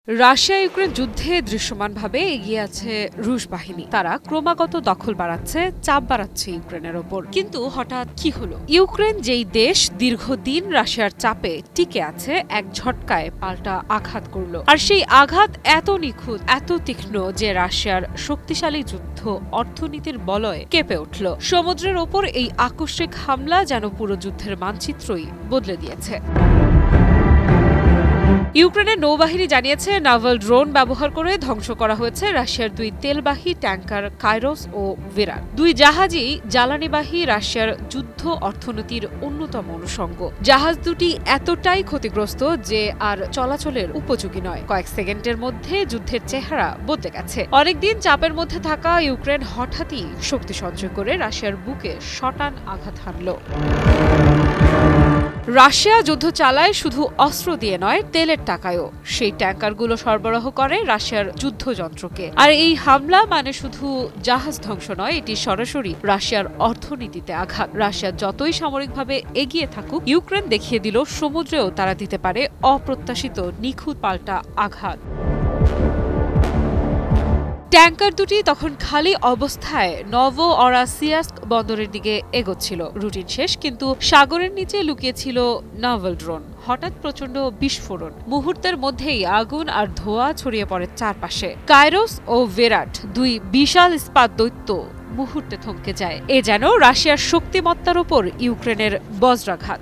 Russia Ukraine যুদ্ধে দৃশ্যমানভাবে এগিয়ে আছে রুশ বাহিনী। তারা ক্রমাগত দখল বাড়াচ্ছে, চাপ বাড়াচ্ছে ইউক্রেনের ওপর। কিন্তু হঠাৎ কি হলো? ইউক্রেন যেই দেশ দীর্ঘদিন রাশিয়ার চাপে টিকে আছে, এক ঝটকায় পাল্টা আঘাত করল। আর সেই আঘাত এত নিখুঁত, এত তীক্ষ্ণ যে রাশিয়ার শক্তিশালী যুদ্ধ অর্থনীতির বলয়ে কেঁপে উঠল। সমুদ্রের ওপর এই আকস্মিক হামলা যেন পুরো যুদ্ধের মানচিত্রই বদলে দিয়েছে। ইউক্রেনের নৌবাহিনী জানিয়েছে, নাভাল ড্রোন ব্যবহার করে ধ্বংস করা হয়েছে রাশিয়ার দুই তেলবাহী ট্যাঙ্কার কাইরোস ও ভিরাট। দুই জাহাজই জ্বালানিবাহী রাশিয়ার যুদ্ধ অর্থনীতির অন্যতম অনুষঙ্গ। জাহাজ দুটি এতটাই ক্ষতিগ্রস্ত যে আর চলাচলের উপযোগী নয়। কয়েক সেকেন্ডের মধ্যে যুদ্ধের চেহারা বদলে গেছে। অনেকদিন চাপের মধ্যে থাকা ইউক্রেন হঠাৎই শক্তি সঞ্চয় করে রাশিয়ার বুকে শটান আঘাত হানল। রাশিয়া যুদ্ধ চালায় শুধু অস্ত্র দিয়ে নয়, তেলের টাকায়ও। সেই ট্যাঙ্কারগুলো সরবরাহ করে রাশিয়ার যুদ্ধযন্ত্রকে। আর এই হামলা মানে শুধু জাহাজ ধ্বংস নয়, এটি সরাসরি রাশিয়ার অর্থনীতিতে আঘাত। রাশিয়া যতই সামরিকভাবে এগিয়ে থাকুক, ইউক্রেন দেখিয়ে দিল সমুদ্রেও তারা দিতে পারে অপ্রত্যাশিত নিখুঁত পাল্টা আঘাত। ট্যাঙ্কার দুটি তখন খালি অবস্থায় নভোরসিয়াস্ক বন্দরের দিকে এগোচ্ছিল। রুটিন শেষ, কিন্তু সাগরের নিচে লুকিয়েছিল নাভাল ড্রোন। হঠাৎ প্রচন্ড বিস্ফোরণ, মুহূর্তের মধ্যেই আগুন আর ধোঁয়া ছড়িয়ে পড়ে চারপাশে। কাইরোস ও ভিরাট, দুই বিশাল ইস্পাত দৈত্য, মুহূর্তে থমকে যায়। এ যেন রাশিয়ার শক্তিমত্তার উপর ইউক্রেনের বজ্রাঘাত।